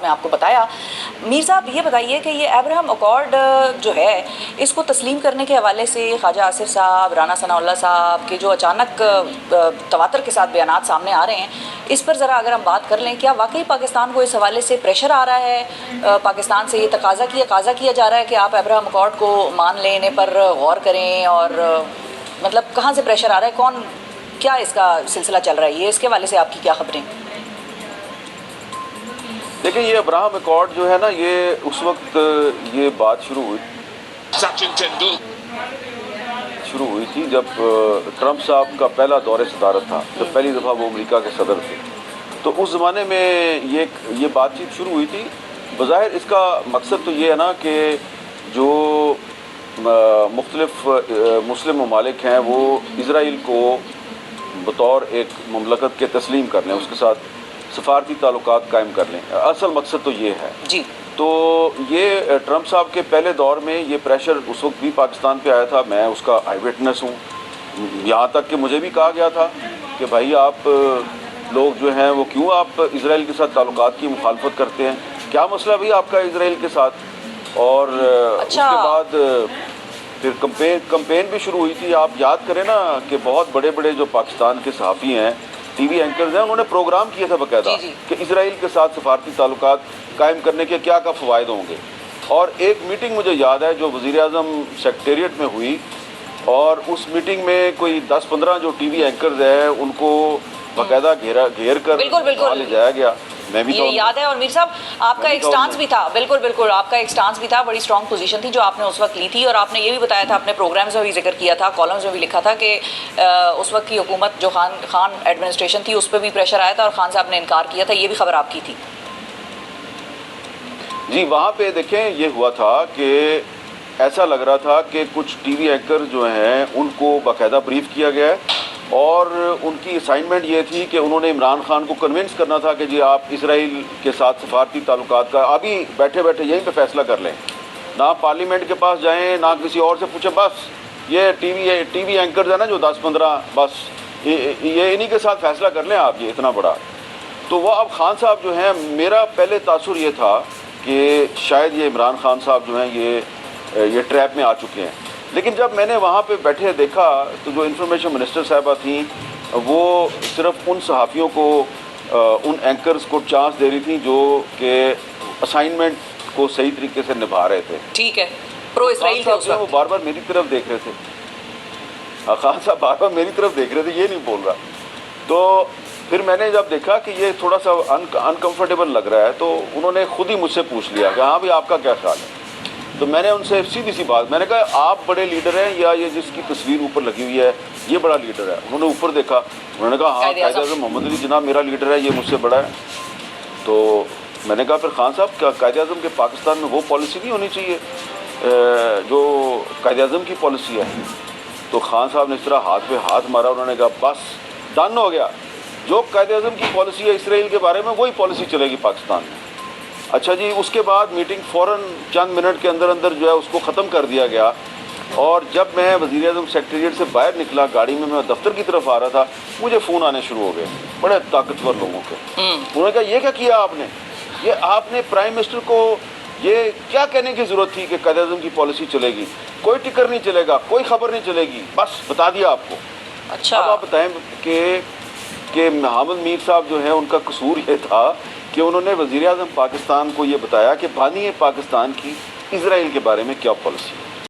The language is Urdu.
میں آپ کو بتایا۔ میر صاحب یہ بتائیے کہ یہ ابراہم اکارڈ جو ہے اس کو تسلیم کرنے کے حوالے سے خواجہ آصف صاحب، رانا ثناء اللہ صاحب کے جو اچانک تواتر کے ساتھ بیانات سامنے آ رہے ہیں، اس پر ذرا اگر ہم بات کر لیں، کیا واقعی پاکستان کو اس حوالے سے پریشر آ رہا ہے؟ پاکستان سے یہ تقاضا کیا جا رہا ہے کہ آپ ابراہم اکارڈ کو مان لینے پر غور کریں، اور مطلب کہاں سے پریشر آ رہا ہے، کیا اس کا سلسلہ چل رہا ہے، یہ اس کے حوالے سے آپ کی کیا خبریں؟ دیکھیں، یہ ابراہم اکارڈ جو ہے نا، یہ اس وقت یہ بات شروع ہوئی تھی جب ٹرمپ صاحب کا پہلا دور صدارت تھا، جب پہلی دفعہ وہ امریکہ کے صدر تھے، تو اس زمانے میں یہ بات چیت شروع ہوئی تھی۔ بظاہر اس کا مقصد تو یہ ہے نا کہ جو مختلف مسلم ممالک ہیں وہ اسرائیل کو بطور ایک مملکت کے تسلیم کر لیں، اس کے ساتھ سفارتی تعلقات قائم کر لیں۔ اصل مقصد تو یہ ہے جی۔ تو یہ ٹرمپ صاحب کے پہلے دور میں یہ پریشر اس وقت بھی پاکستان پہ آیا تھا، میں اس کا آئی وٹنس ہوں، یہاں تک کہ مجھے بھی کہا گیا تھا کہ بھائی آپ لوگ جو ہیں وہ کیوں آپ اسرائیل کے ساتھ تعلقات کی مخالفت کرتے ہیں، کیا مسئلہ بھی آپ کا اسرائیل کے ساتھ؟ اور اس کے بعد پھر کمپین بھی شروع ہوئی تھی۔ آپ یاد کریں نا کہ بہت بڑے بڑے جو پاکستان کے صحافی ہیں، ٹی وی اینکرز ہیں، انہوں نے پروگرام کیا تھا باقاعدہ کہ اسرائیل کے ساتھ سفارتی تعلقات قائم کرنے کے کیا فوائد ہوں گے۔ اور ایک میٹنگ مجھے یاد ہے جو وزیر اعظم سیکریٹریٹ میں ہوئی، اور اس میٹنگ میں کوئی 10-15 جو ٹی وی اینکرز ہیں ان کو باقاعدہ گھیر کر لے جایا گیا۔ میں بھی یہ یاد ہے، اور میر صاحب آپ کا ایک سٹانس بھی تھا، بالکل آپ کا ایک سٹانس بھی تھا، بڑی اسٹرانگ پوزیشن تھی جو آپ نے اس وقت لی تھی، اور آپ نے یہ بھی بتایا تھا، اپنے پروگرامز میں بھی ذکر کیا تھا، کالمز میں بھی لکھا تھا کہ اس وقت کی حکومت جو خان ایڈمنسٹریشن تھی اس پہ بھی پریشر آیا تھا اور خان صاحب نے انکار کیا تھا، یہ بھی خبر آپ کی تھی۔ جی، وہاں پہ دیکھیں یہ ہوا تھا کہ ایسا لگ رہا تھا کہ کچھ ٹی وی اینکر جو ہیں ان کو باقاعدہ بریف کیا گیا ہے، اور ان کی اسائنمنٹ یہ تھی کہ انہوں نے عمران خان کو کنونس کرنا تھا کہ جی آپ اسرائیل کے ساتھ سفارتی تعلقات کا ابھی بیٹھے یہیں پہ فیصلہ کر لیں، نہ پارلیمنٹ کے پاس جائیں، نہ کسی اور سے پوچھیں، بس یہ ٹی وی اینکرز ہیں نا جو 10-15، بس یہ انہی کے ساتھ فیصلہ کر لیں آپ، یہ اتنا بڑا۔ تو وہ اب خان صاحب جو ہیں، میرا پہلے تاثر یہ تھا کہ شاید یہ عمران خان صاحب جو ہیں یہ ٹریپ میں آ چکے ہیں، لیکن جب میں نے وہاں پہ بیٹھے دیکھا تو جو انفارمیشن منسٹر صاحبہ تھیں وہ صرف ان صحافیوں کو، ان اینکرز کو چانس دے رہی تھیں جو کہ اسائنمنٹ کو صحیح طریقے سے نبھا رہے تھے۔ ٹھیک ہے، پرو اسرائیل تھے اس وقت، وہ بار بار میری طرف دیکھ رہے تھے، خان صاحب بار بار میری طرف دیکھ رہے تھے، یہ نہیں بول رہا۔ تو پھر میں نے جب دیکھا کہ یہ تھوڑا سا انکمفرٹیبل لگ رہا ہے تو انہوں نے خود ہی مجھ سے پوچھ لیا کہ ہاں بھی آپ کا کیا خیال ہے؟ تو میں نے ان سے سیدھی سی بات، میں نے کہا آپ بڑے لیڈر ہیں یا یہ جس کی تصویر اوپر لگی ہوئی ہے یہ بڑا لیڈر ہے؟ انہوں نے اوپر دیکھا، انہوں نے کہا ہاں قائد اعظم محمد علی جناح میرا لیڈر ہے، یہ مجھ سے بڑا ہے۔ تو میں نے کہا پھر خان صاحب کیا قائد اعظم کے پاکستان میں وہ پالیسی نہیں ہونی چاہیے جو قائد اعظم کی پالیسی ہے؟ تو خان صاحب نے اس طرح ہاتھ پہ ہاتھ مارا، انہوں نے کہا بس ڈن ہو گیا، جو قائد اعظم کی پالیسی ہے اسرائیل کے بارے میں وہی پالیسی چلے گی پاکستان میں۔ اچھا جی، اس کے بعد میٹنگ فوراً چند منٹ کے اندر جو ہے اس کو ختم کر دیا گیا، اور جب میں وزیر اعظم سیکریٹریٹ سے باہر نکلا گاڑی میں دفتر کی طرف آ رہا تھا، مجھے فون آنے شروع ہو گئے بڑے طاقتور لوگوں کے۔ انہوں نے کہا یہ کیا کیا آپ نے، یہ آپ نے پرائم منسٹر کو یہ کیا کہنے کی ضرورت تھی کہ قائد اعظم کی پالیسی چلے گی، کوئی ٹکر نہیں چلے گا، کوئی خبر نہیں چلے گی، بس بتا دیا آپ کو۔ اچھا، اب آپ بتائیں کہ محمد میر صاحب جو ہیں ان کا قصور یہ تھا کہ انہوں نے وزیر اعظم پاکستان کو یہ بتایا کہ بانی پاکستان کی اسرائیل کے بارے میں کیا پالیسی ہے۔